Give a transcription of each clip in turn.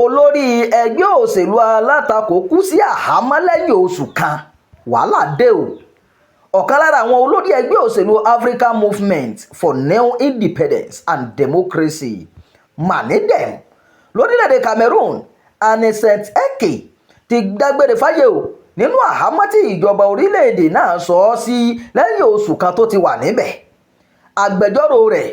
olórí ẹgbẹ́ òṣèlú alátakò kú sí àhámọ́ lẹ́yìn oṣù kan wàhálà dé o. ọ̀kan lára àwọn olórí ẹgbẹ́ òṣèlú African Movement for New Independence and Democracy MANIDEM lórílẹ̀‐èdè Cameroon Anicet Eke ti dágbére fáyé o nínú àhámọ́ tí ìjọba orílẹ̀‐èdè náà sọ ọ́ sí lẹ́yìn oṣù kan tó ti wà níbẹ̀. agbẹjọ́rò rẹ̀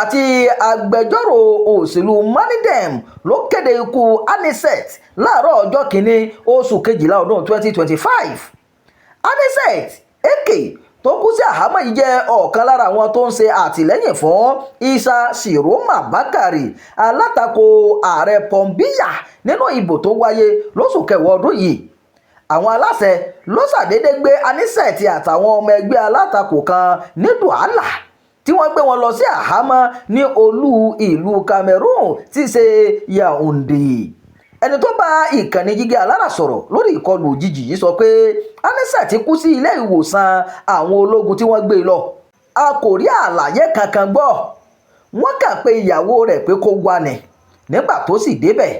àti agbẹjọ́rò òṣèlú MANIDEM ló kéde ikú Anicet láàárọ̀ ọjọ́ kìíní oṣù kejìlá ọdún 2025. Anicet Eke tó kú sí àhámọ́ yìí jẹ́ ọ̀kan lára àwọn tó ń ṣe àtìlẹ́yìn fún Isa Siroma Bakari alátakò ààrẹ Paul Biya nínú ìbò tó wáyé lóṣù kẹwàá ọdún yìí. àwọn aláṣẹ ló ṣàdédé gbé Anicet àtàwọn ọmọ ẹgbẹ́ alátakò kan ní Douala tí wọ́n gbé wọn lọ sí àhámọ́ ní olú ìlú Cameroon tí í ṣe Yaoundé. ẹni tó bá ìkànnì Gíga Alára sọ̀rọ̀ lórí ìkọlù òjijì yìí sọ pé Anicet kú sí ilé ìwòsàn àwọn ológun tí wọ́n gbé lọ. a kò rí àlàyé kankan gbọ́. wọ́n kà pé ìyàwó rẹ̀ pé kó wá ní. nígbà tó sì débẹ̀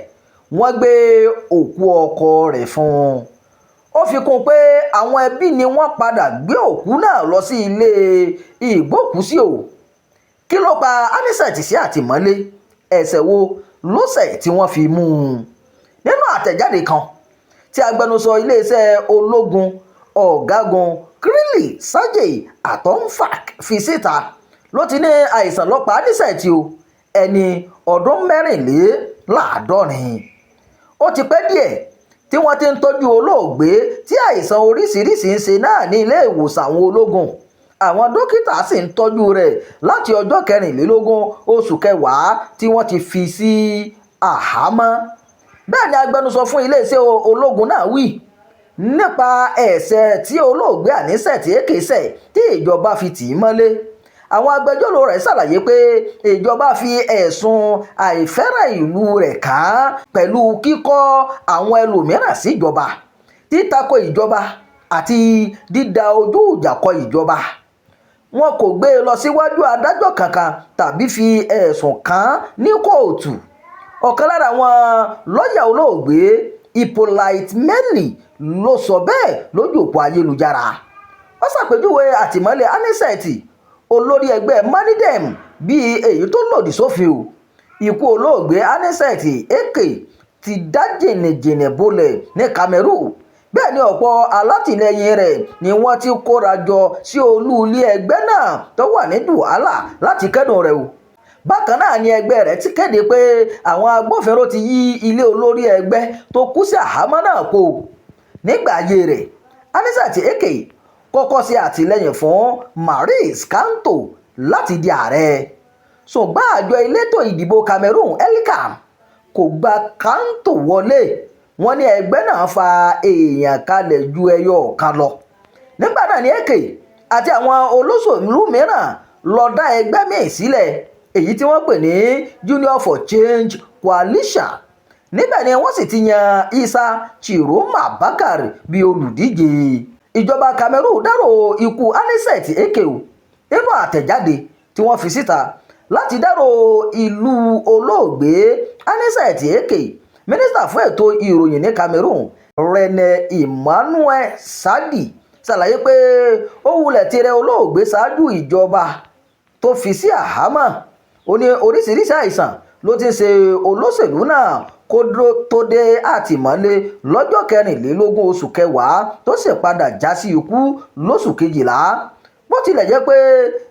wọ́n gbé òkú ọkọ rẹ̀ fún un. ó fi kún pé àwọn ẹbí ni wọ́n padà gbé òkú náà lọ sí ilé ìgbókùúsí o. kí ló pa Anicet sí àtìmọ́lé? ẹ̀ṣẹ̀ wo ló ṣẹ̀ tí wọ́n fi mú un? nínú àtẹ̀jáde kan tí agbẹnusọ iléeṣẹ́ ológun ọ̀gágun Krili Sajay Atomfak fi síta ló ti ní àìsàn ló pa Anicet o, ẹni ọdún mẹ́rìnléláàádọ́rin. ó ti pẹ́ díẹ̀ tí wọ́n ti ń tọ́jú olóògbé tí àìsàn oríṣiríṣi ń ṣe náà ní ilé ìwòsàn àwọn ológun. àwọn dókítà sì ń tọ́jú rẹ̀ láti ọjọ́ 24 oṣù kẹwàá tí wọ́n ti fi sí àhámọ́. bẹ́ẹ̀ ni agbẹnusọ fún iléeṣẹ́ ológun náà wí nípa ẹ̀ṣẹ̀ tí olóògbé Anicet Eke ṣẹ̀ tí ìjọba fi tì í mọ́lé. àwọn agbẹjọ́rò rẹ̀ ṣàlàyé pé ìjọba fi ẹ̀sùn àìfẹ́ràn ìlú rẹ̀ kàn án pẹ̀lú kíkọ̀ àwọn ẹlòmíràn síjọba, títakò ìjọba àti dídá ojú ìjà kọ ìjọba. wọn kò gbé e lọ síwájú adájọ́ kankan tàbí fi ẹ̀sùn kàn án ní kóòtù. ọ̀kan lára àwọn lọ́ọ̀yà olóògbé Hippolyte Meli ló sọ bẹ́ẹ̀ lójú òpó ayélujára. ó ṣàpèjúwe àtìmọ́lé Anicet olórí ẹgbẹ́ MANIDEM bíi èyí tó lòdì sófin o. ikú olóògbé Anicet Eke ti dá jìnnìjìnnì bolẹ̀ ní Cameroon. bẹ́ẹ̀ ni ọ̀pọ̀ alátìlẹyìn rẹ̀ ni wọ́n ti kóra jọ sí olú ilé ẹgbẹ́ náà tó wà ní Douala láti kẹ́dùn rẹ̀ o. bákan náà ni ẹgbẹ́ rẹ̀ ti kéde pé àwọn agbófinró ti yí ilé olórí ẹgbẹ́ tó kú sí àhámọ́ náà po. nígbà ayé rẹ̀ Anicet Eke kọ́kọ́ ṣe àtìlẹ́yìn fún Maurice Kamto láti di ààrẹ. ṣùgbọ́n àjọ elétò ìdìbò Cameroon ELCAM kò gba Kamto wọlé. wọ́n ní ẹgbẹ́ náà fa èèyàn kalẹ̀ ju ẹyọ kan lọ. nígbà náà ni Eke àti àwọn olóṣèlú mìíràn lọ dá ẹgbẹ́ míì sílẹ̀ èyí tí wọ́n pè ní Union for Change Coalition. níbẹ̀ ni wọ́n sì ti yan Isa Siroma Bakari bí olùdíje. ìjọba Cameroon dárò ikú Anicet Eke o nínú àtẹ̀jáde tí wọ́n fi síta láti dárò ìlú olóògbé Anicet Eke. mínísítà fún ètò ìròyìn ní Cameroon Rene Emmanuel Sadi ṣàlàyé pé ó wulẹ̀ tirẹ̀ olóògbé ṣáájú ìjọba tó fi sí àhámọ́. ó ní oríṣiríṣi àìsàn ló ti ń ṣe olóṣèlú náà kó tó dé àtìmọ́lé lọ́jọ́ 24 oṣù kẹwàá tó sì padà já sí ikú lóṣù kejìlá. bó tilẹ̀ jẹ́ pé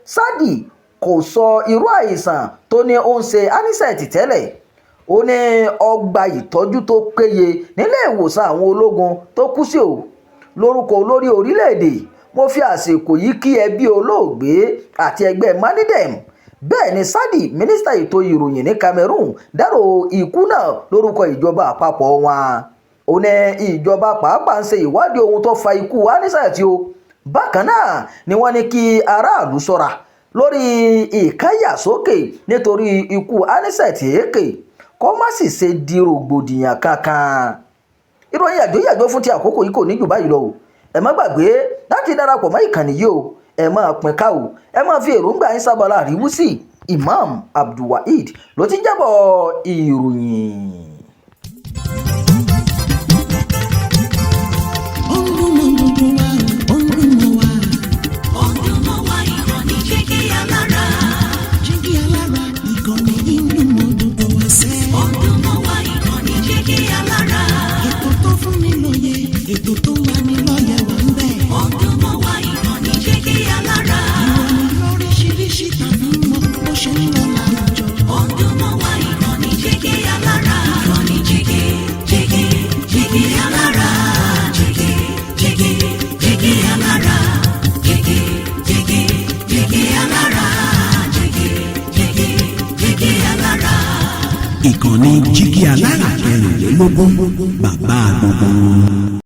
Sadi kò sọ irú àìsàn tó ní ó ń ṣe Anicet tẹ́lẹ̀. ó ní ọgbà ìtọ́jú tó péye nílé ìwòsàn àwọn ológun tó kú sí o. lórúkọ olórí orílẹ̀-èdè mo fi àsìkò yìí kí ẹbí olóògbé àti ẹgbẹ́ MANIDEM. bẹ́ẹ̀ ni Sadi mínísítà ètò ìròyìn ní Cameroon dárò ikú náà lórúkọ ìjọba àpapọ̀ wọn. ó ní ìjọba pàápàá ń ṣe ìwádìí ohun tó fa ikú Anicet o. bákan náà ni wọ́n ní kí aráàlú ṣọ́ra lórí ìkáyàsókè nítorí ikú Anicet Eke kó má sì ṣe di rògbòdìyàn kankan. ìròyìn àjòyàjò fún ti àkókò yìí kò ní jù báyìí lọ o. ẹ má gbàgbé láti darapọ̀ mọ́ ìkànnì yìí o. ẹ máa pín ká o. ẹ máa fi èròǹgbà yín sábàlá àríwúsì. Imam Abdulwaheed ló ti jábọ̀ ìròyìn. jígí alára kẹrìnlélógún bàbá gbogbo.